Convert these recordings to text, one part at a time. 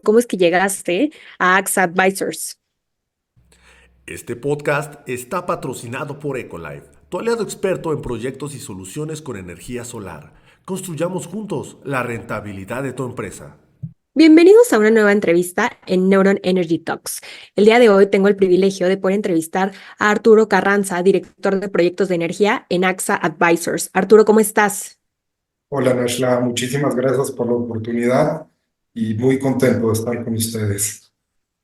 cómo es que llegaste a AXA Advisors. Este podcast está patrocinado por Ecolife, tu aliado experto en proyectos y soluciones con energía solar. Construyamos juntos la rentabilidad de tu empresa. Bienvenidos a una nueva entrevista en Neuron Energy Talks. El día de hoy tengo el privilegio de poder entrevistar a Arturo Carranza, director de proyectos de energía en AXA Advisors. Arturo, ¿cómo estás? Hola Nashla, muchísimas gracias por la oportunidad y muy contento de estar con ustedes.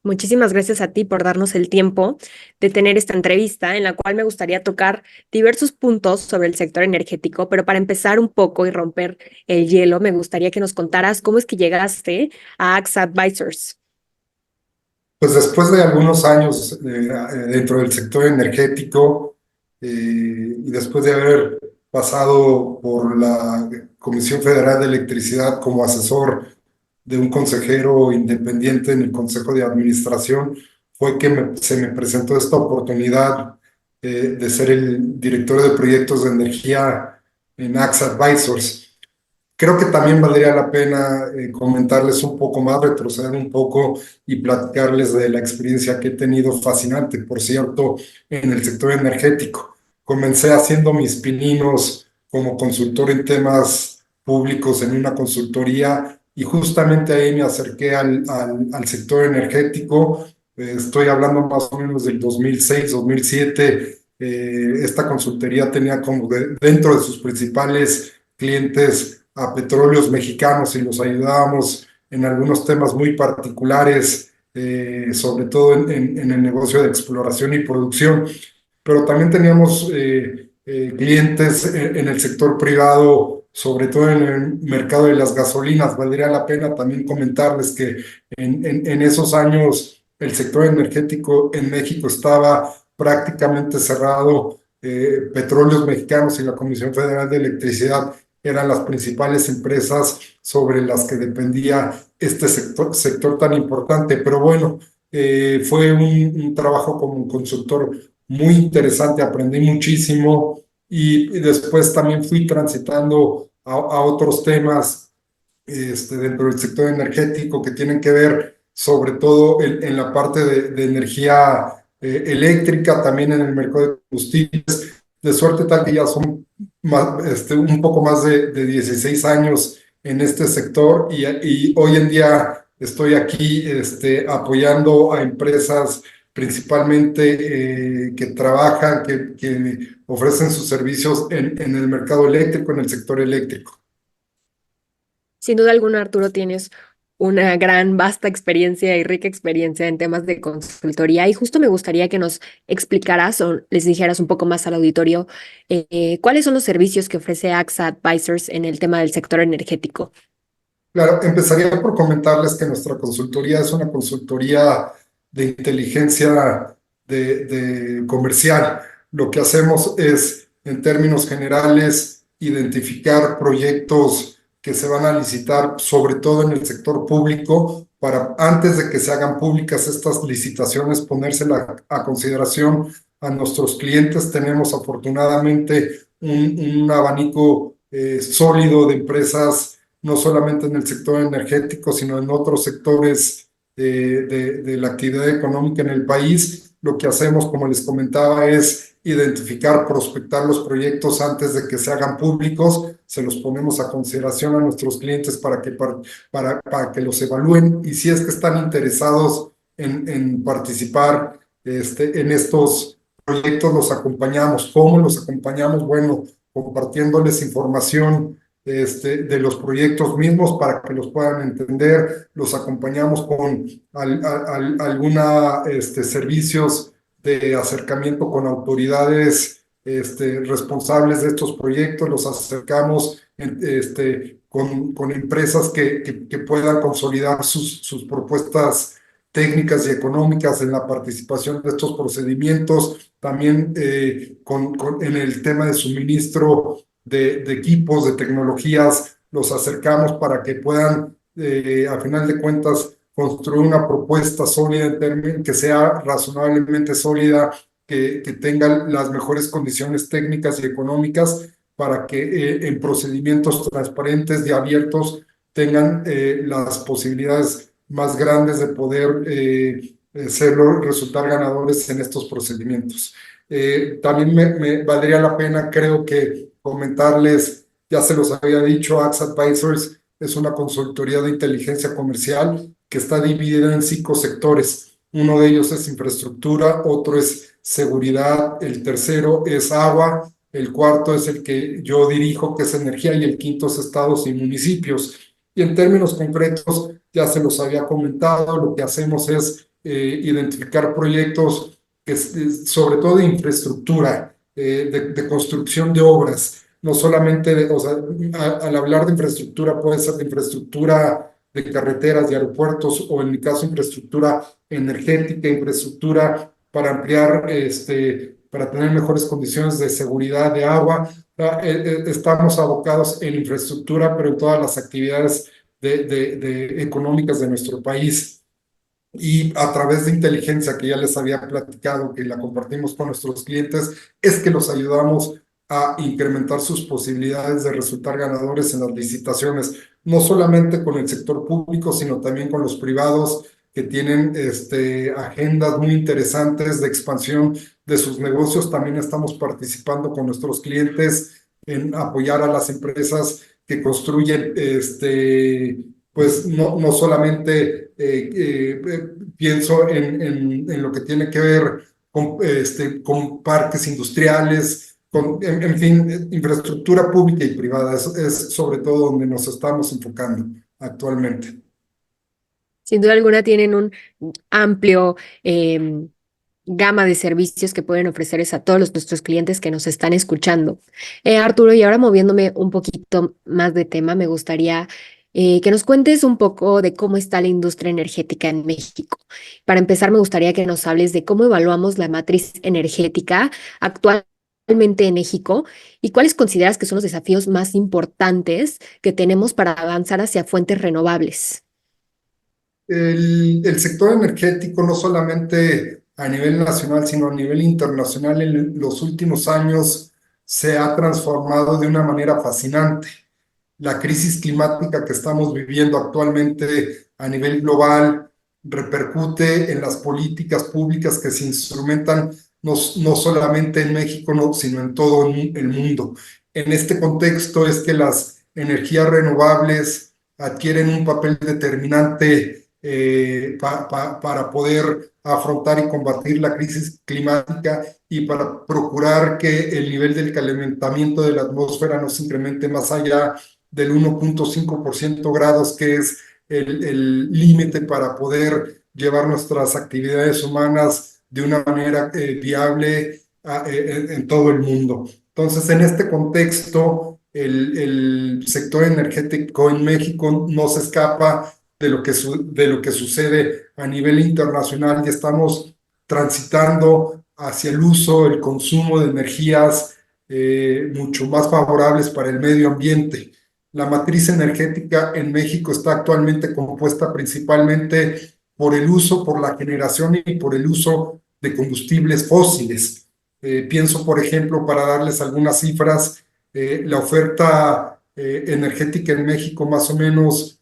Muchísimas gracias a ti por darnos el tiempo de tener esta entrevista en la cual me gustaría tocar diversos puntos sobre el sector energético, pero para empezar un poco y romper el hielo, me gustaría que nos contaras cómo es que llegaste a AXA Advisors. Pues después de algunos años dentro del sector energético y después de haber pasado por la Comisión Federal de Electricidad como asesor de un consejero independiente en el Consejo de Administración, fue que se me presentó esta oportunidad de ser el director de proyectos de energía en AXA Advisors. Creo que también valdría la pena comentarles un poco más, retroceder un poco y platicarles de la experiencia que he tenido fascinante, por cierto, en el sector energético. Comencé haciendo mis pininos como consultor en temas públicos en una consultoría y justamente ahí me acerqué al sector energético. Estoy hablando más o menos del 2006, 2007. Esta consultoría tenía como dentro de sus principales clientes a petróleos mexicanos y los ayudábamos en algunos temas muy particulares, sobre todo en el negocio de exploración y producción, pero también teníamos clientes en el sector privado, sobre todo en el mercado de las gasolinas. Valdría la pena también comentarles que en esos años el sector energético en México estaba prácticamente cerrado. Petróleos Mexicanos y la Comisión Federal de Electricidad eran las principales empresas sobre las que dependía este sector tan importante. Pero bueno, fue un trabajo como consultor muy interesante, aprendí muchísimo y después también fui transitando a otros temas dentro del sector energético que tienen que ver sobre todo en la parte de energía eléctrica, también en el mercado de combustibles, de suerte tal que ya son un poco más de 16 años en este sector y hoy en día estoy aquí apoyando a empresas principalmente que trabajan, que ofrecen sus servicios en el mercado eléctrico, en el sector eléctrico. Sin duda alguna, Arturo, tienes una gran, vasta experiencia y rica experiencia en temas de consultoría y justo me gustaría que nos explicaras o les dijeras un poco más al auditorio cuáles son los servicios que ofrece AXA Advisors en el tema del sector energético. Claro, empezaría por comentarles que nuestra consultoría es una consultoría de inteligencia de comercial. Lo que hacemos es, en términos generales, identificar proyectos que se van a licitar, sobre todo en el sector público, para antes de que se hagan públicas estas licitaciones, ponérselas a consideración a nuestros clientes. Tenemos afortunadamente un abanico sólido de empresas no solamente en el sector energético, sino en otros sectores de la actividad económica en el país. Lo que hacemos, como les comentaba, es identificar, prospectar los proyectos antes de que se hagan públicos, se los ponemos a consideración a nuestros clientes para que los evalúen y si es que están interesados en participar en estos proyectos, los acompañamos. ¿Cómo los acompañamos? Bueno, compartiéndoles información de los proyectos mismos para que los puedan entender, los acompañamos con alguna servicios de acercamiento con autoridades responsables de estos proyectos, los acercamos con empresas que puedan consolidar sus propuestas técnicas y económicas en la participación de estos procedimientos, también en el tema de suministro de equipos, de tecnologías, los acercamos para que puedan, a final de cuentas, construir una propuesta sólida en términos que sea razonablemente sólida, que tenga las mejores condiciones técnicas y económicas para que en procedimientos transparentes y abiertos tengan las posibilidades más grandes de poder resultar ganadores en estos procedimientos. También me valdría la pena, creo que comentarles, ya se los había dicho, Axe Advisors es una consultoría de inteligencia comercial que está dividida en 5 sectores. Uno de ellos es infraestructura, otro es seguridad, el tercero es agua, el cuarto es el que yo dirijo, que es energía, y el quinto es estados y municipios. Y en términos concretos, ya se los había comentado, lo que hacemos es identificar proyectos que, sobre todo de infraestructura, de construcción de obras, no solamente, o sea, al hablar de infraestructura puede ser de infraestructura de carreteras, de aeropuertos, o en mi caso infraestructura energética, infraestructura para ampliar, para tener mejores condiciones de seguridad de agua. Estamos abocados en infraestructura, pero en todas las actividades económicas de nuestro país. Y a través de inteligencia que ya les había platicado, que la compartimos con nuestros clientes, es que los ayudamos a incrementar sus posibilidades de resultar ganadores en las licitaciones, no solamente con el sector público, sino también con los privados que tienen agendas muy interesantes de expansión de sus negocios. También estamos participando con nuestros clientes en apoyar a las empresas que construyen pues no solamente pienso en lo que tiene que ver con parques industriales, en fin, infraestructura pública y privada. Es sobre todo donde nos estamos enfocando actualmente. Sin duda alguna tienen un amplio gama de servicios que pueden ofrecerles a todos nuestros clientes que nos están escuchando. Arturo, y ahora moviéndome un poquito más de tema, me gustaría que nos cuentes un poco de cómo está la industria energética en México. Para empezar, me gustaría que nos hables de cómo evaluamos la matriz energética actualmente en México y cuáles consideras que son los desafíos más importantes que tenemos para avanzar hacia fuentes renovables. El sector energético, no solamente a nivel nacional, sino a nivel internacional, en los últimos años se ha transformado de una manera fascinante. La crisis climática que estamos viviendo actualmente a nivel global repercute en las políticas públicas que se instrumentan no solamente en México, no, sino en todo el mundo. En este contexto es que las energías renovables adquieren un papel determinante para poder afrontar y combatir la crisis climática y para procurar que el nivel del calentamiento de la atmósfera no se incremente más allá del 1.5% grados, que es el límite para poder llevar nuestras actividades humanas de una manera viable en todo el mundo. Entonces, en este contexto, el sector energético en México no se escapa de lo que sucede a nivel internacional, y estamos transitando hacia el uso, el consumo de energías mucho más favorables para el medio ambiente. La matriz energética en México está actualmente compuesta principalmente por el uso, por la generación y por el uso de combustibles fósiles. Pienso, por ejemplo, para darles algunas cifras, la oferta energética en México, más o menos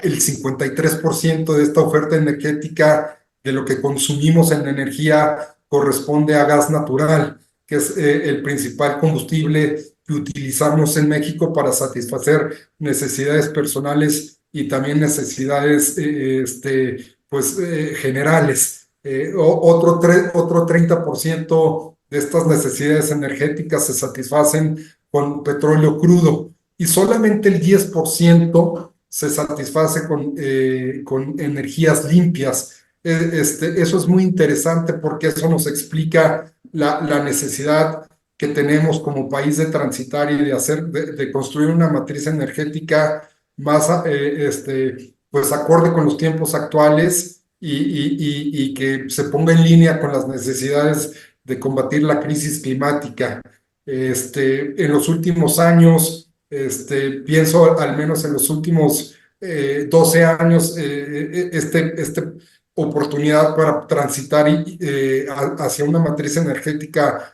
el 53% de esta oferta energética de lo que consumimos en energía corresponde a gas natural, que es el principal combustible que utilizamos en México para satisfacer necesidades personales y también necesidades generales. Otro 30% de estas necesidades energéticas se satisfacen con petróleo crudo, y solamente el 10% se satisface con energías limpias. Eso es muy interesante porque eso nos explica la necesidad que tenemos como país de transitar y de construir una matriz energética más pues acorde con los tiempos actuales y que se ponga en línea con las necesidades de combatir la crisis climática. En los últimos años, pienso al menos en los últimos 12 años, esta oportunidad para transitar hacia una matriz energética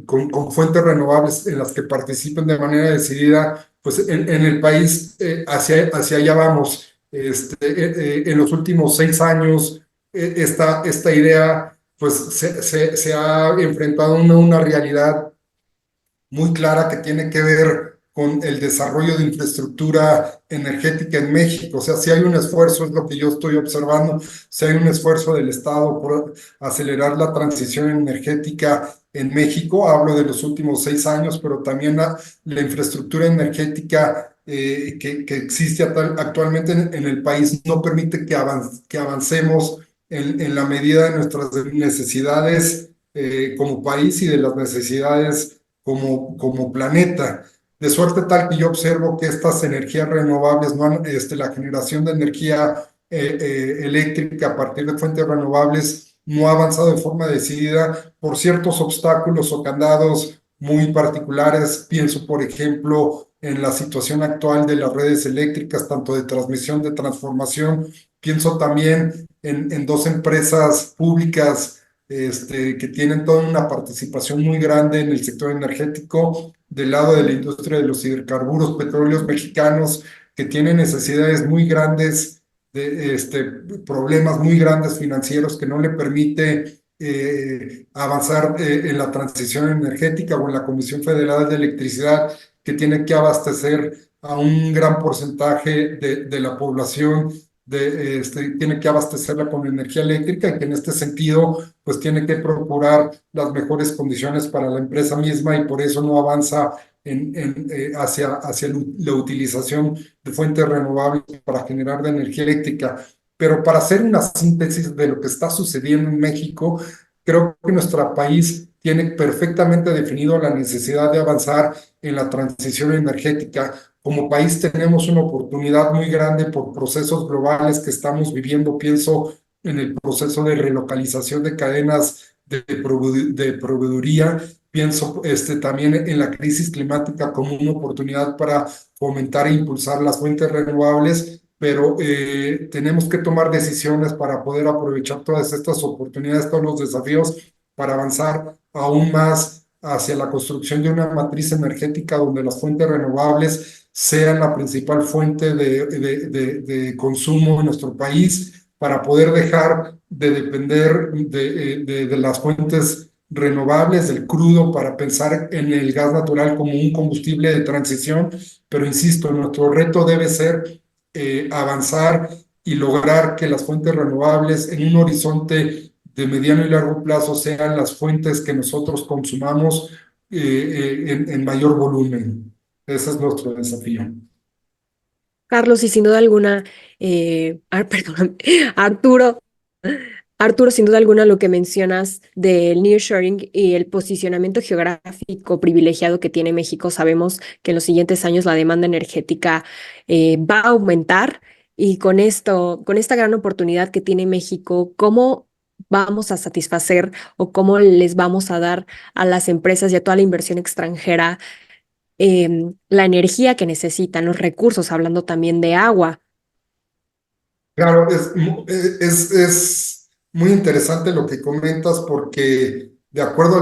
con fuentes renovables en las que participen de manera decidida, pues en el país hacia allá vamos. En los últimos 6 años, esta idea pues se ha enfrentado a una realidad muy clara que tiene que ver con el desarrollo de infraestructura energética en México. O sea, si hay un esfuerzo, es lo que yo estoy observando, si hay un esfuerzo del Estado por acelerar la transición energética en México, hablo de los últimos 6 años, pero también la infraestructura energética que existe actualmente en el país no permite que avancemos en la medida de nuestras necesidades como país y de las necesidades como planeta. De suerte tal que yo observo que estas energías renovables, no han, la generación de energía eléctrica a partir de fuentes renovables no ha avanzado de forma decidida por ciertos obstáculos o candados muy particulares. Pienso, por ejemplo, en la situación actual de las redes eléctricas, tanto de transmisión, de transformación. Pienso también en dos empresas públicas que tienen toda una participación muy grande en el sector energético, del lado de la industria de los hidrocarburos, petróleos mexicanos, que tienen necesidades muy grandes, problemas muy grandes financieros que no le permite avanzar en la transición energética, o en la Comisión Federal de Electricidad, que tiene que abastecer a un gran porcentaje de la población, tiene que abastecerla con energía eléctrica, y que en este sentido pues tiene que procurar las mejores condiciones para la empresa misma, y por eso no avanza hacia la utilización de fuentes renovables para generar de energía eléctrica. Pero para hacer una síntesis de lo que está sucediendo en México, creo que nuestro país tiene perfectamente definido la necesidad de avanzar en la transición energética. Como país tenemos una oportunidad muy grande por procesos globales que estamos viviendo. Pienso en el proceso de relocalización de cadenas de proveeduría. Pienso también en la crisis climática como una oportunidad para fomentar e impulsar las fuentes renovables, pero tenemos que tomar decisiones para poder aprovechar todas estas oportunidades, todos los desafíos, para avanzar aún más hacia la construcción de una matriz energética donde las fuentes renovables sean la principal fuente de consumo en nuestro país, para poder dejar de depender de las fuentes renovables, del crudo, para pensar en el gas natural como un combustible de transición. Pero insisto, nuestro reto debe ser avanzar y lograr que las fuentes renovables en un horizonte de mediano y largo plazo sean las fuentes que nosotros consumamos en mayor volumen. Ese es nuestro desafío. Carlos, y sin duda alguna, perdón, Arturo, Arturo, sin duda alguna lo que mencionas del nearshoring y el posicionamiento geográfico privilegiado que tiene México, sabemos que en los siguientes años la demanda energética va a aumentar, y con esto, con esta gran oportunidad que tiene México, ¿cómo vamos a satisfacer o cómo les vamos a dar a las empresas y a toda la inversión extranjera la energía que necesitan, los recursos, hablando también de agua? Claro, es muy interesante lo que comentas, porque de acuerdo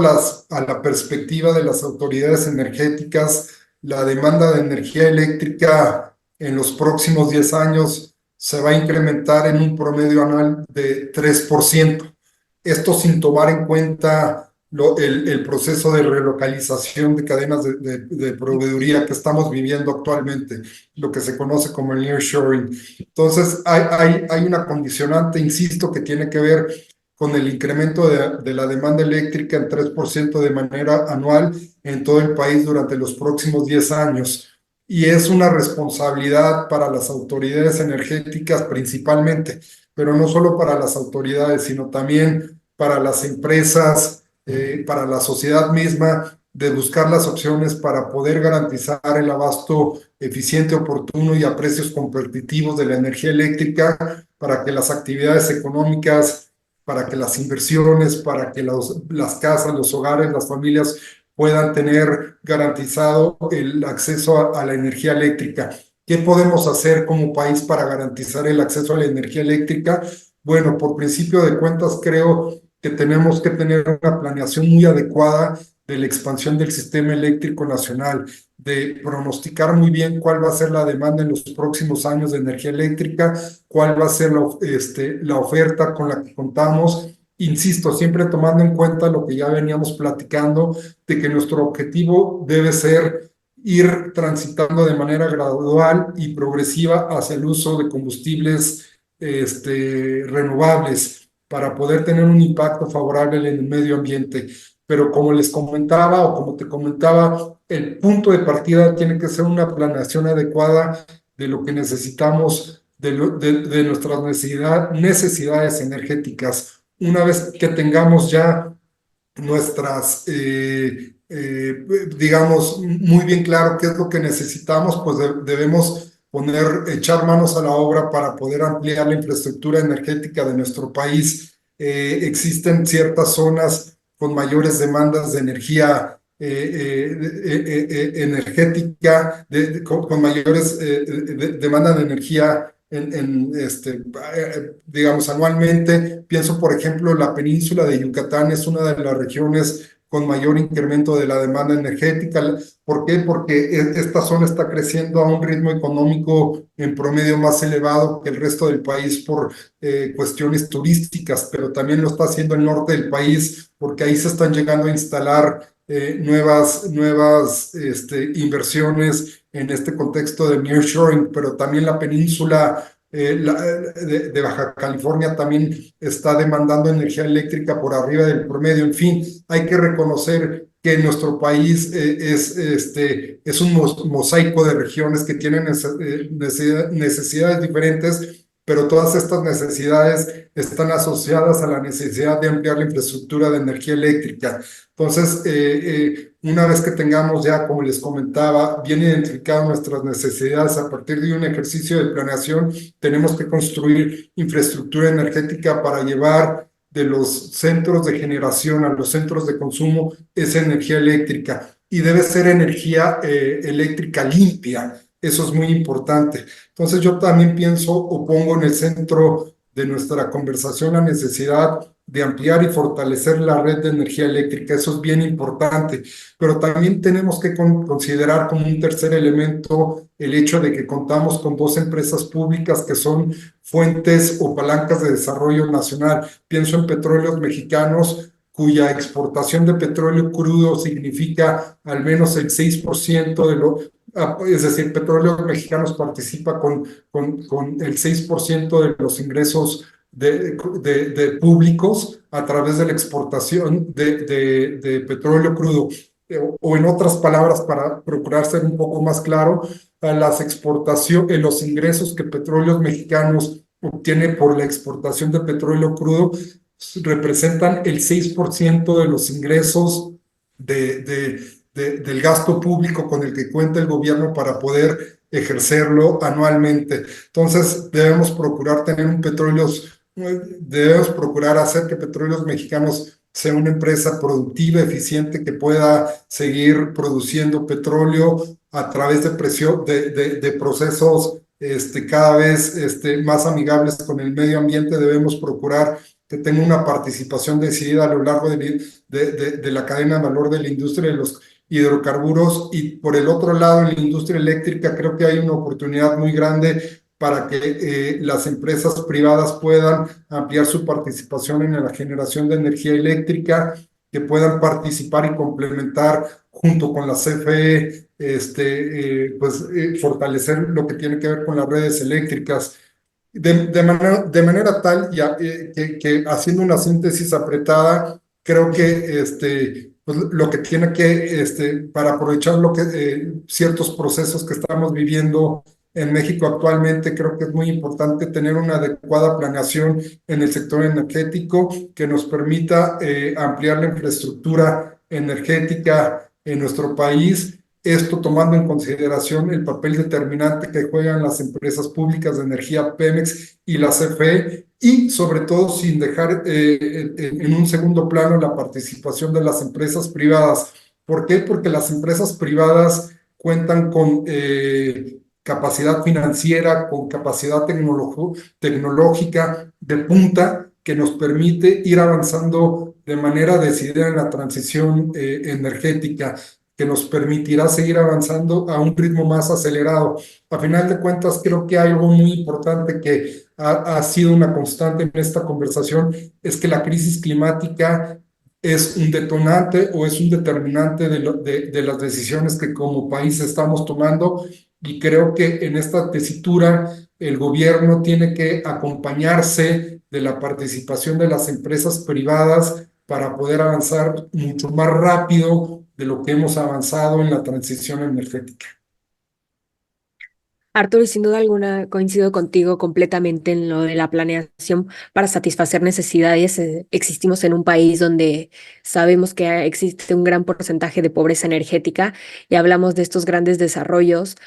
a la perspectiva de las autoridades energéticas, la demanda de energía eléctrica en los próximos 10 años se va a incrementar en un promedio anual de 3%. Esto sin tomar en cuenta el proceso de relocalización de cadenas de proveeduría que estamos viviendo actualmente, lo que se conoce como el nearshoring. Entonces, hay una condicionante, insisto, que tiene que ver con el incremento de la demanda eléctrica en 3% de manera anual en todo el país durante los próximos 10 años. Y es una responsabilidad para las autoridades energéticas principalmente, pero no solo para las autoridades, sino también para las empresas, para la sociedad misma, de buscar las opciones para poder garantizar el abasto eficiente, oportuno y a precios competitivos de la energía eléctrica, para que las actividades económicas, para que las inversiones, para que las casas, los hogares, las familias puedan tener garantizado el acceso a la energía eléctrica. ¿Qué podemos hacer como país para garantizar el acceso a la energía eléctrica? Bueno, por principio de cuentas, creo que tenemos que tener una planeación muy adecuada de la expansión del sistema eléctrico nacional. de pronosticar muy bien cuál va a ser la demanda en los próximos años de energía eléctrica, cuál va a ser la oferta con la que contamos. Insisto, siempre tomando en cuenta lo que ya veníamos platicando, de que nuestro objetivo debe ser ir transitando de manera gradual y progresiva hacia el uso de combustibles renovables para poder tener un impacto favorable en el medio ambiente. Pero como les comentaba o como te comentaba, el punto de partida tiene que ser una planeación adecuada de lo que necesitamos, de nuestras necesidades energéticas. Una vez que tengamos ya nuestras, digamos, muy bien claro qué es lo que necesitamos, pues debemos echar manos a la obra para poder ampliar la infraestructura energética de nuestro país. Existen ciertas zonas con mayores demandas de energía energética, con mayores demandas de energía digamos, anualmente. Pienso, por ejemplo, la península de Yucatán es una de las regiones con mayor incremento de la demanda energética. ¿Por qué? Porque esta zona está creciendo a un ritmo económico en promedio más elevado que el resto del país por cuestiones turísticas, pero también lo está haciendo el norte del país porque ahí se están llegando a instalar nuevas inversiones en este contexto de nearshoring, pero también la península de Baja California también está demandando energía eléctrica por arriba del promedio. En fin, hay que reconocer que nuestro país es un mosaico de regiones que tienen necesidades diferentes, pero todas estas necesidades están asociadas a la necesidad de ampliar la infraestructura de energía eléctrica. Entonces, una vez que tengamos ya, como les comentaba, bien identificadas nuestras necesidades a partir de un ejercicio de planeación, tenemos que construir infraestructura energética para llevar de los centros de generación a los centros de consumo esa energía eléctrica. Y debe ser energía eléctrica limpia. Eso es muy importante. Entonces yo también pienso o pongo en el centro de nuestra conversación la necesidad de ampliar y fortalecer la red de energía eléctrica. Eso es bien importante, pero también tenemos que considerar como un tercer elemento el hecho de que contamos con dos empresas públicas que son fuentes o palancas de desarrollo nacional. Pienso en Petróleos Mexicanos, cuya exportación de petróleo crudo significa al menos el 6% es decir, Petróleos Mexicanos participa con el 6% de los ingresos públicos a través de la exportación de petróleo crudo. O en otras palabras, para procurar ser un poco más claro, las exportaciones, los ingresos que Petróleos Mexicanos obtiene por la exportación de petróleo crudo representan el 6% de los ingresos del gasto público con el que cuenta el gobierno para poder ejercerlo anualmente. Entonces, debemos procurar hacer que Petróleos Mexicanos sea una empresa productiva, eficiente, que pueda seguir produciendo petróleo a través de procesos cada vez más amigables con el medio ambiente. Debemos procurar que tenga una participación decidida a lo largo de la cadena de valor de la industria de los hidrocarburos. Y por el otro lado, en la industria eléctrica, creo que hay una oportunidad muy grande para que las empresas privadas puedan ampliar su participación en la generación de energía eléctrica, que puedan participar y complementar junto con la CFE, fortalecer lo que tiene que ver con las redes eléctricas. De manera tal, que haciendo una síntesis apretada, creo que pues, lo que tiene que, para aprovechar ciertos procesos que estamos viviendo en México actualmente, creo que es muy importante tener una adecuada planeación en el sector energético que nos permita ampliar la infraestructura energética en nuestro país. Esto tomando en consideración el papel determinante que juegan las empresas públicas de energía Pemex y la CFE, y sobre todo sin dejar en un segundo plano la participación de las empresas privadas. ¿Por qué? Porque las empresas privadas cuentan con capacidad financiera, con capacidad tecnológica de punta que nos permite ir avanzando de manera decidida en la transición energética. que nos permitirá seguir avanzando a un ritmo más acelerado. A final de cuentas, creo que hay algo muy importante que ha sido una constante en esta conversación, es que la crisis climática es un detonante o es un determinante de las decisiones que como país estamos tomando, y creo que en esta tesitura el gobierno tiene que acompañarse de la participación de las empresas privadas para poder avanzar mucho más rápido de lo que hemos avanzado en la transición energética. Arturo, y sin duda alguna coincido contigo completamente en lo de la planeación para satisfacer necesidades. Existimos en un país donde sabemos que existe un gran porcentaje de pobreza energética y hablamos de estos grandes desarrollos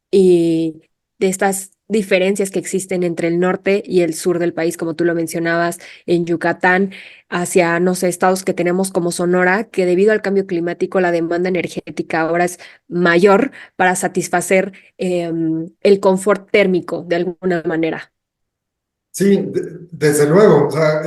y de estas diferencias que existen entre el norte y el sur del país, como tú lo mencionabas, en Yucatán, hacia, no sé, estados que tenemos como Sonora, que debido al cambio climático la demanda energética ahora es mayor para satisfacer el confort térmico de alguna manera. Sí, desde luego, o sea,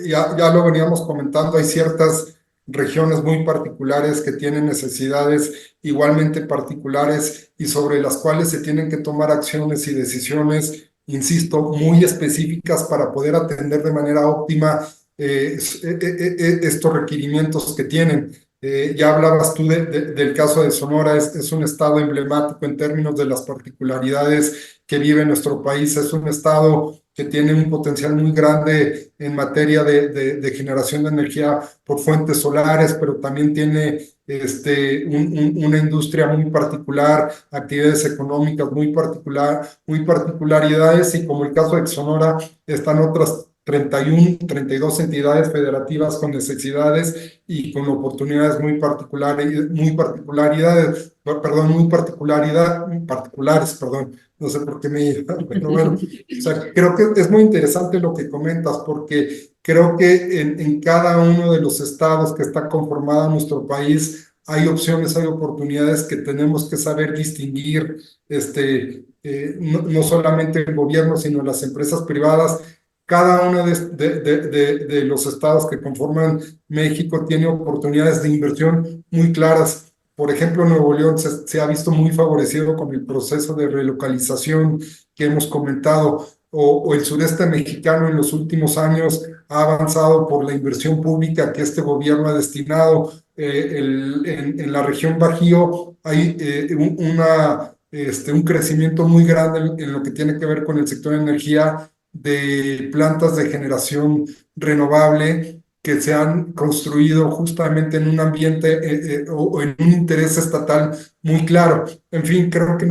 ya lo veníamos comentando, hay ciertas regiones muy particulares que tienen necesidades igualmente particulares y sobre las cuales se tienen que tomar acciones y decisiones, insisto, muy específicas para poder atender de manera óptima estos requerimientos que tienen. Ya hablabas tú del caso de Sonora, es un estado emblemático en términos de las particularidades que vive nuestro país, es un estado que tiene un potencial muy grande en materia de generación de energía por fuentes solares, pero también tiene una industria muy particular, actividades económicas muy particularidades, y como el caso de Sonora, están otras 31, 32 entidades federativas con necesidades y con oportunidades particulares, perdón, no sé por qué pero bueno, o sea, creo que es muy interesante lo que comentas, porque creo que en cada uno de los estados que está conformado nuestro país hay opciones, hay oportunidades que tenemos que saber distinguir, no solamente el gobierno, sino las empresas privadas. Cada uno de los estados que conforman México tiene oportunidades de inversión muy claras. Por ejemplo, Nuevo León se ha visto muy favorecido con el proceso de relocalización que hemos comentado, o el sureste mexicano en los últimos años ha avanzado por la inversión pública que este gobierno ha destinado. En la región Bajío hay un crecimiento muy grande en lo que tiene que ver con el sector de energía, de plantas de generación renovable que se han construido justamente en un ambiente o en un interés estatal muy claro. En fin, creo que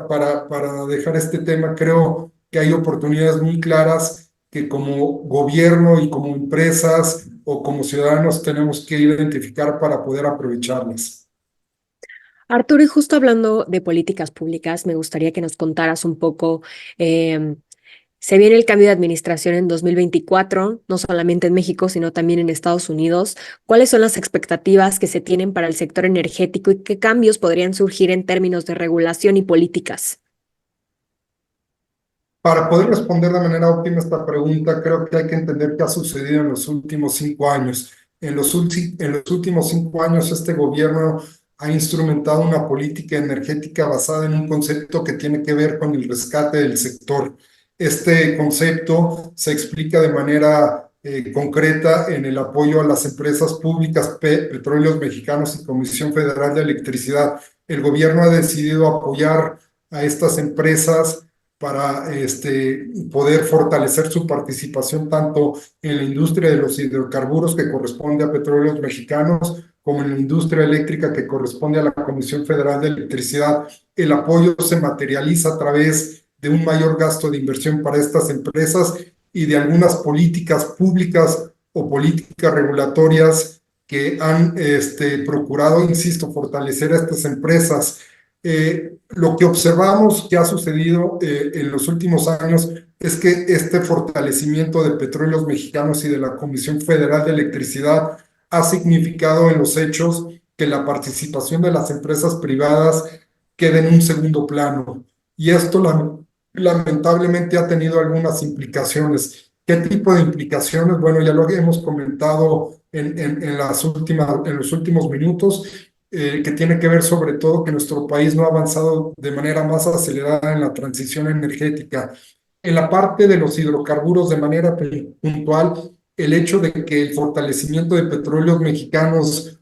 para dejar este tema, creo que hay oportunidades muy claras que como gobierno y como empresas o como ciudadanos tenemos que identificar para poder aprovecharlas. Arturo, y justo hablando de políticas públicas, me gustaría que nos contaras un poco. em, Se viene el cambio de administración en 2024, no solamente en México, sino también en Estados Unidos. ¿Cuáles son las expectativas que se tienen para el sector energético y qué cambios podrían surgir en términos de regulación y políticas? Para poder responder de manera óptima esta pregunta, creo que hay que entender qué ha sucedido en los últimos 5 años. En los últimos 5 años, este gobierno ha instrumentado una política energética basada en un concepto que tiene que ver con el rescate del sector. Este concepto se explica de manera concreta en el apoyo a las empresas públicas, Petróleos Mexicanos y Comisión Federal de Electricidad. El gobierno ha decidido apoyar a estas empresas para poder fortalecer su participación tanto en la industria de los hidrocarburos, que corresponde a Petróleos Mexicanos, como en la industria eléctrica, que corresponde a la Comisión Federal de Electricidad. El apoyo se materializa a través de un mayor gasto de inversión para estas empresas y de algunas políticas públicas o políticas regulatorias que han procurado, insisto, fortalecer a estas empresas. Lo que observamos que ha sucedido en los últimos años es que este fortalecimiento de Petróleos Mexicanos y de la Comisión Federal de Electricidad ha significado en los hechos que la participación de las empresas privadas quede en un segundo plano. Y esto lamentablemente ha tenido algunas implicaciones. ¿Qué tipo de implicaciones? Bueno, ya lo hemos comentado en los últimos minutos. que tiene que ver sobre todo que nuestro país no ha avanzado de manera más acelerada en la transición energética. En la parte de los hidrocarburos, de manera puntual, el hecho de que el fortalecimiento de petróleos mexicanos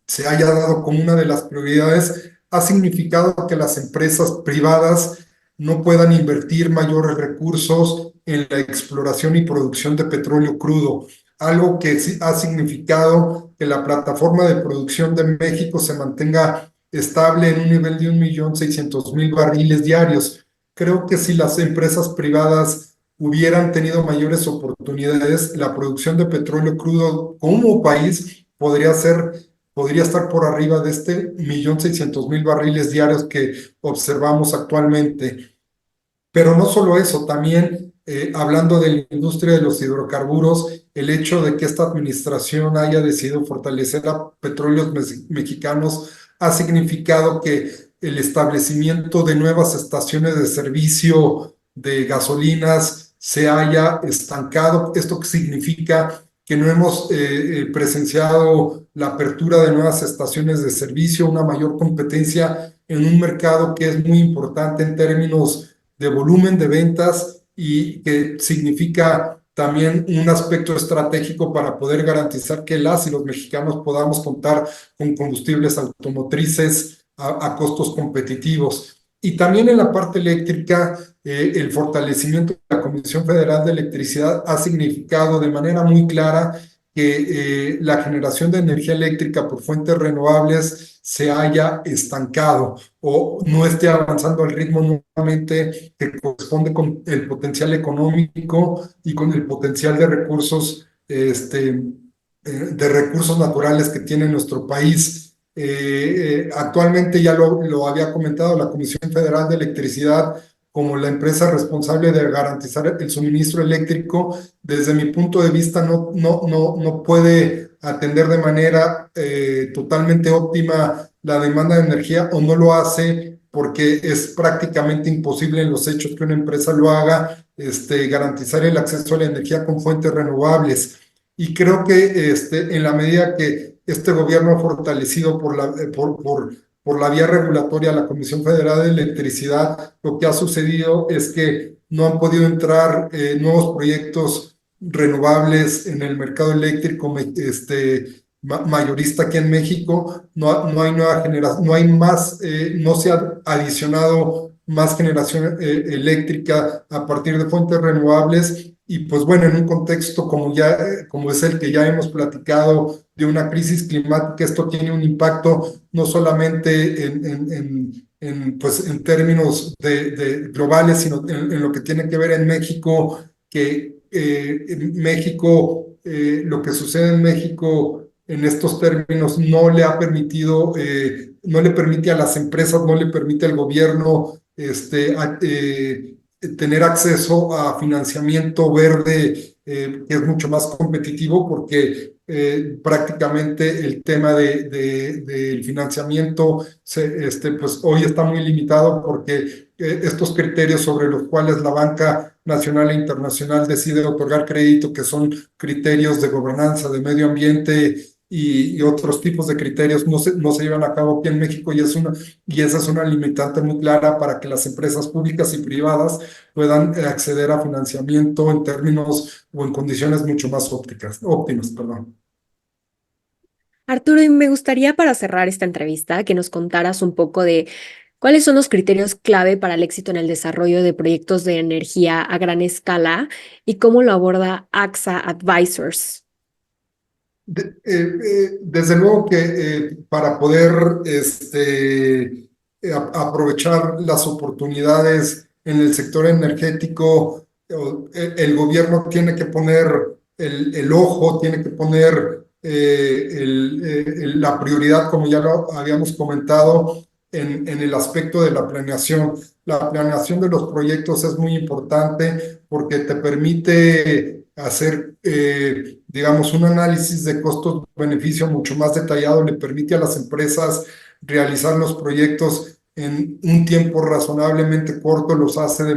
se haya dado como una de las prioridades ha significado que las empresas privadas no puedan invertir mayores recursos en la exploración y producción de petróleo crudo, algo que ha significado que la plataforma de producción de México se mantenga estable en un nivel de 1.600.000 barriles diarios. Creo que si las empresas privadas hubieran tenido mayores oportunidades, la producción de petróleo crudo como país podría estar por arriba de este 1.600.000 barriles diarios que observamos actualmente. Pero no solo eso, también hablando de la industria de los hidrocarburos, el hecho de que esta administración haya decidido fortalecer a petróleos mexicanos ha significado que el establecimiento de nuevas estaciones de servicio de gasolinas se haya estancado. ¿Esto qué significa? Que no hemos presenciado la apertura de nuevas estaciones de servicio, una mayor competencia en un mercado que es muy importante en términos de volumen de ventas y que significa también un aspecto estratégico para poder garantizar que las y los mexicanos podamos contar con combustibles automotrices a costos competitivos. Y también en la parte eléctrica, el fortalecimiento de la Comisión Federal de Electricidad ha significado de manera muy clara que la generación de energía eléctrica por fuentes renovables se haya estancado o no esté avanzando al ritmo nuevamente que corresponde con el potencial económico y con el potencial de recursos naturales que tiene nuestro país. Actualmente, ya lo había comentado, la Comisión Federal de Electricidad, como la empresa responsable de garantizar el suministro eléctrico, desde mi punto de vista no puede atender de manera totalmente óptima la demanda de energía, o no lo hace porque es prácticamente imposible en los hechos que una empresa lo haga, garantizar el acceso a la energía con fuentes renovables. Y creo que en la medida que este gobierno ha fortalecido por la vía regulatoria la Comisión Federal de Electricidad, lo que ha sucedido es que no han podido entrar nuevos proyectos renovables en el mercado eléctrico mayorista aquí en México. No hay nueva generación, no hay más, no se ha adicionado más generación eléctrica a partir de fuentes renovables. Y pues bueno, en un contexto como es el que ya hemos platicado, de una crisis climática, esto tiene un impacto no solamente pues, en términos globales, sino en lo que tiene que ver en México, que en México, lo que sucede en México en estos términos no le ha permitido, no le permite a las empresas, no le permite al gobierno tener acceso a financiamiento verde, que es mucho más competitivo, porque prácticamente el tema del financiamiento pues hoy está muy limitado, porque estos criterios sobre los cuales la banca nacional e internacional decide otorgar crédito, que son criterios de gobernanza, de medio ambiente y otros tipos de criterios, no se llevan a cabo aquí en México, y esa es una limitante muy clara para que las empresas públicas y privadas puedan acceder a financiamiento en términos o en condiciones mucho más óptimas, perdón. Arturo, y me gustaría para cerrar esta entrevista que nos contaras un poco de cuáles son los criterios clave para el éxito en el desarrollo de proyectos de energía a gran escala y cómo lo aborda AXA Advisors. Desde luego que para poder aprovechar las oportunidades en el sector energético, el gobierno tiene que poner el ojo, tiene que poner la prioridad, como ya lo habíamos comentado, en el aspecto de la planeación. La planeación de los proyectos es muy importante porque te permite hacer, digamos, un análisis de costos-beneficio mucho más detallado, le permite a las empresas realizar los proyectos en un tiempo razonablemente corto, los hacen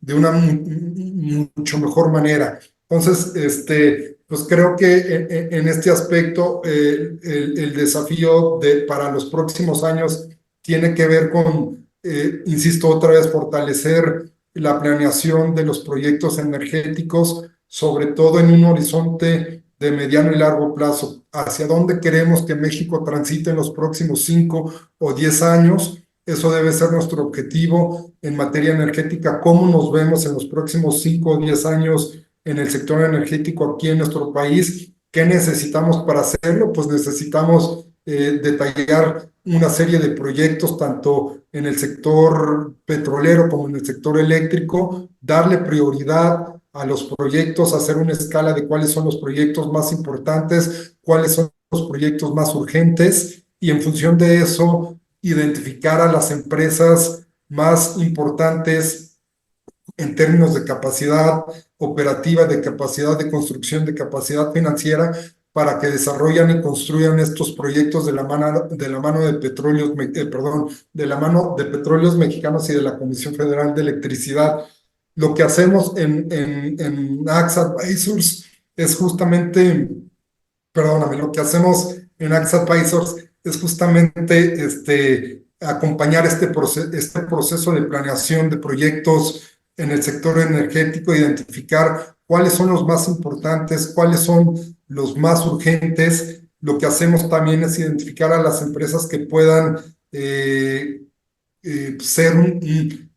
de una mucho mejor manera. Entonces, Pues creo que en este aspecto el desafío para los próximos años tiene que ver con, insisto otra vez, fortalecer la planeación de los proyectos energéticos, sobre todo en un horizonte de mediano y largo plazo. ¿Hacia dónde queremos que México transite en los próximos 5 o 10 años? Eso debe ser nuestro objetivo en materia energética. ¿Cómo nos vemos en los próximos 5 o 10 años en el sector energético aquí en nuestro país? ¿Qué necesitamos para hacerlo? Pues necesitamos detallar una serie de proyectos, tanto en el sector petrolero como en el sector eléctrico, darle prioridad a los proyectos, hacer una escala de cuáles son los proyectos más importantes, cuáles son los proyectos más urgentes, y en función de eso, identificar a las empresas más importantes en términos de capacidad operativa, de capacidad de construcción, de capacidad financiera, para que desarrollan y construyan estos proyectos de la mano de petróleos, perdón, de la mano de Petróleos Mexicanos y de la Comisión Federal de Electricidad. Lo que hacemos en AXA Advisors es justamente, perdóname, lo que hacemos en AXA Advisors es justamente acompañar este proceso de planeación de proyectos en el sector energético, identificar cuáles son los más importantes, cuáles son los más urgentes. Lo que hacemos también es identificar a las empresas que puedan ser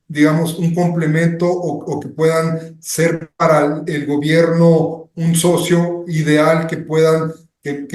digamos, un complemento o que puedan ser para el gobierno un socio ideal que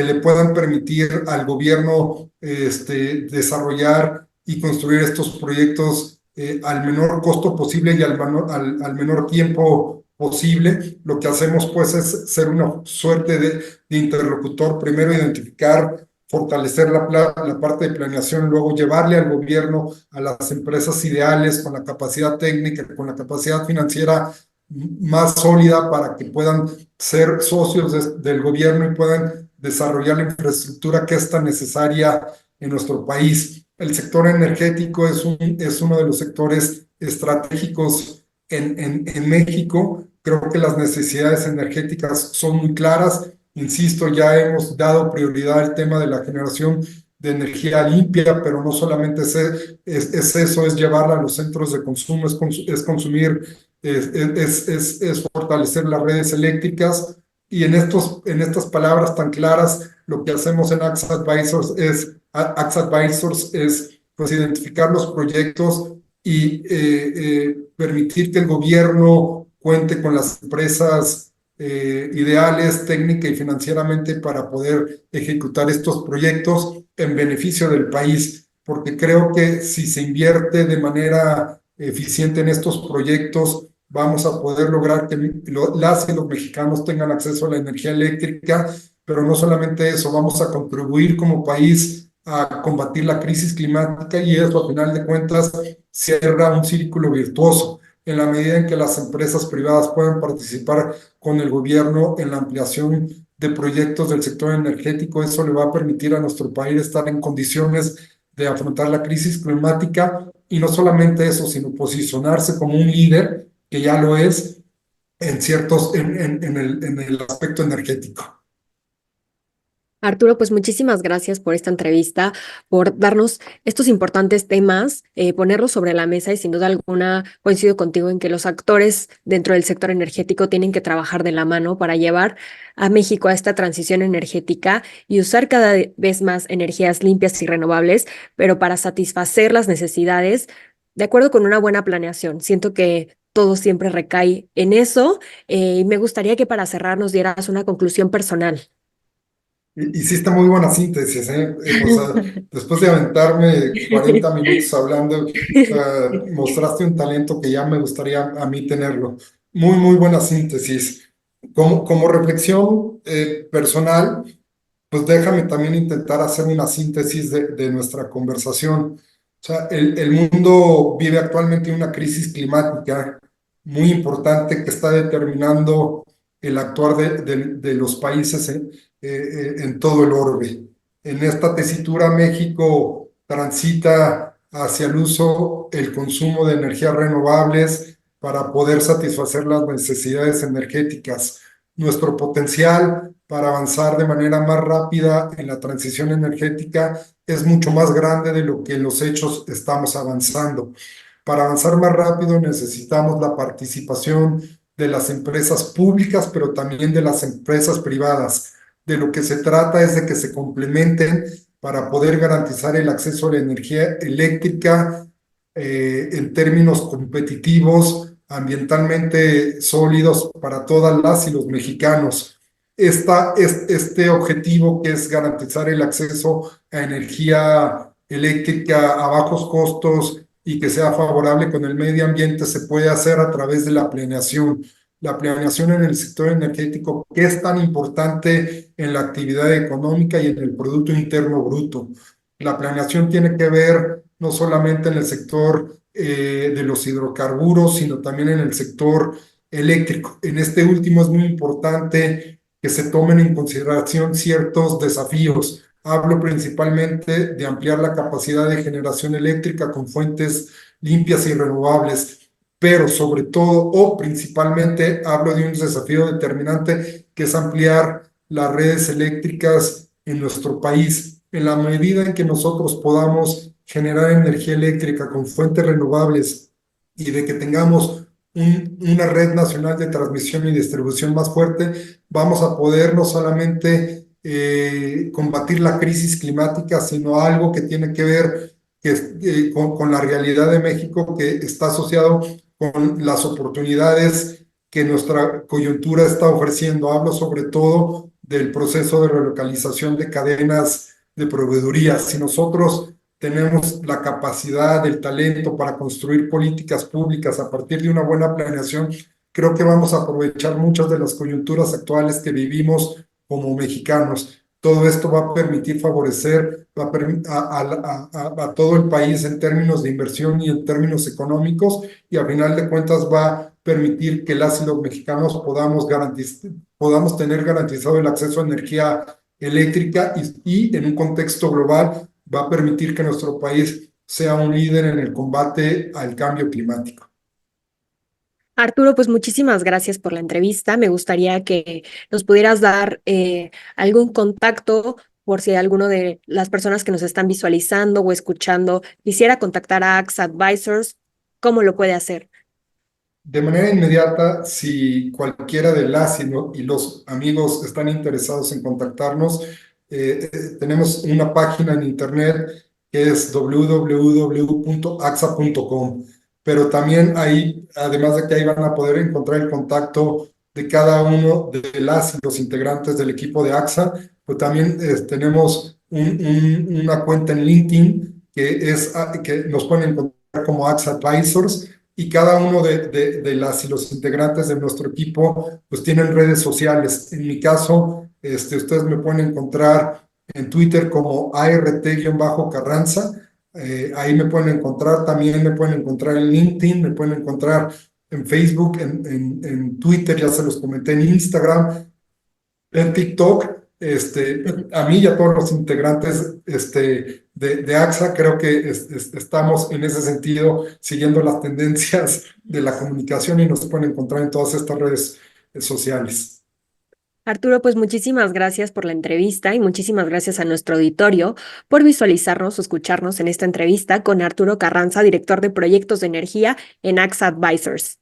le puedan permitir al gobierno desarrollar y construir estos proyectos al menor costo posible y al menor tiempo posible. Lo que hacemos pues es ser una suerte de interlocutor, primero identificar, fortalecer la parte de planeación, luego llevarle al gobierno, a las empresas ideales, con la capacidad técnica, con la capacidad financiera más sólida para que puedan ser socios del gobierno y puedan desarrollar la infraestructura que es tan necesaria en nuestro país. El sector energético es uno de los sectores estratégicos en México. Creo que las necesidades energéticas son muy claras. Insisto, ya hemos dado prioridad al tema de la generación de energía limpia, pero no solamente es eso, es llevarla a los centros de consumo, es consumir, es fortalecer las redes eléctricas. Y en estas palabras tan claras, lo que hacemos en AXA Advisors es pues, identificar los proyectos y permitir que el gobierno cuente con las empresas ideales técnica y financieramente para poder ejecutar estos proyectos en beneficio del país, porque creo que si se invierte de manera eficiente en estos proyectos, vamos a poder lograr que las y los mexicanos tengan acceso a la energía eléctrica, pero no solamente eso, vamos a contribuir como país a combatir la crisis climática, y eso a final de cuentas cierra un círculo virtuoso en la medida en que las empresas privadas puedan participar con el gobierno en la ampliación de proyectos del sector energético. Eso le va a permitir a nuestro país estar en condiciones de afrontar la crisis climática, y no solamente eso, sino posicionarse como un líder, que ya lo es, en el aspecto energético. Arturo, pues muchísimas gracias por esta entrevista, por darnos estos importantes temas, ponerlos sobre la mesa, y sin duda alguna coincido contigo en que los actores dentro del sector energético tienen que trabajar de la mano para llevar a México a esta transición energética y usar cada vez más energías limpias y renovables, pero para satisfacer las necesidades de acuerdo con una buena planeación. Siento que todo siempre recae en eso, y me gustaría que para cerrar nos dieras una conclusión personal. Hiciste muy buena síntesis, ¿eh? O sea, después de aventarme 40 minutos hablando, o sea, mostraste un talento que ya me gustaría a mí tenerlo. Muy, muy buena síntesis. Como reflexión personal, pues déjame también intentar hacer una síntesis de nuestra conversación. O sea, el mundo vive actualmente una crisis climática muy importante que está determinando el actuar de los países en todo el orbe. En esta tesitura, México transita hacia el uso, el consumo de energías renovables para poder satisfacer las necesidades energéticas. nuestro potencial para avanzar de manera más rápida en la transición energética es mucho más grande de lo que en los hechos estamos avanzando. Para avanzar más rápido necesitamos la participación de las empresas públicas, pero también de las empresas privadas. De lo que se trata es de que se complementen para poder garantizar el acceso a la energía eléctrica en términos competitivos, ambientalmente sólidos para todas las y los mexicanos. Este objetivo que es garantizar el acceso a energía eléctrica a bajos costos y que sea favorable con el medio ambiente se puede hacer a través de la planeación. La planeación en el sector energético, que es tan importante en la actividad económica y en el Producto Interno Bruto. La planeación tiene que ver no solamente en el sector de los hidrocarburos, sino también en el sector eléctrico. En este último es muy importante que se tomen en consideración ciertos desafíos. Hablo principalmente de ampliar la capacidad de generación eléctrica con fuentes limpias y renovables, pero sobre todo o principalmente hablo de un desafío determinante que es ampliar las redes eléctricas en nuestro país. En la medida en que nosotros podamos generar energía eléctrica con fuentes renovables y de que tengamos una red nacional de transmisión y distribución más fuerte, vamos a poder no solamente combatir la crisis climática, sino algo que tiene que ver con la realidad de México, que está asociado con las oportunidades que nuestra coyuntura está ofreciendo. Hablo sobre todo del proceso de relocalización de cadenas de proveeduría. Si nosotros tenemos la capacidad, el talento para construir políticas públicas a partir de una buena planeación, creo que vamos a aprovechar muchas de las coyunturas actuales que vivimos como mexicanos. Todo esto va a permitir favorecer a todo el país en términos de inversión y en términos económicos, y a final de cuentas va a permitir que las y los mexicanos podamos tener garantizado el acceso a energía eléctrica y en un contexto global va a permitir que nuestro país sea un líder en el combate al cambio climático. Arturo, pues muchísimas gracias por la entrevista. Me gustaría que nos pudieras dar algún contacto por si alguno de las personas que nos están visualizando o escuchando quisiera contactar a AXA Advisors, ¿cómo lo puede hacer? De manera inmediata, si cualquiera de las y los amigos están interesados en contactarnos, tenemos una página en internet que es www.axa.com, pero también ahí, además de que ahí van a poder encontrar el contacto de cada uno de las y los integrantes del equipo de AXA, pues también tenemos una cuenta en LinkedIn que nos pueden encontrar como AXA Advisors, y cada uno de las y los integrantes de nuestro equipo pues tienen redes sociales. En mi caso, ustedes me pueden encontrar en Twitter como ART-Carranza. Ahí me pueden encontrar, también me pueden encontrar en LinkedIn, me pueden encontrar en Facebook, en Twitter, ya se los comenté, en Instagram, en TikTok. A mí y a todos los integrantes de AXA, creo que estamos en ese sentido siguiendo las tendencias de la comunicación y nos pueden encontrar en todas estas redes sociales. Arturo, pues muchísimas gracias por la entrevista y muchísimas gracias a nuestro auditorio por visualizarnos o escucharnos en esta entrevista con Arturo Carranza, director de proyectos de energía en AXA Advisors.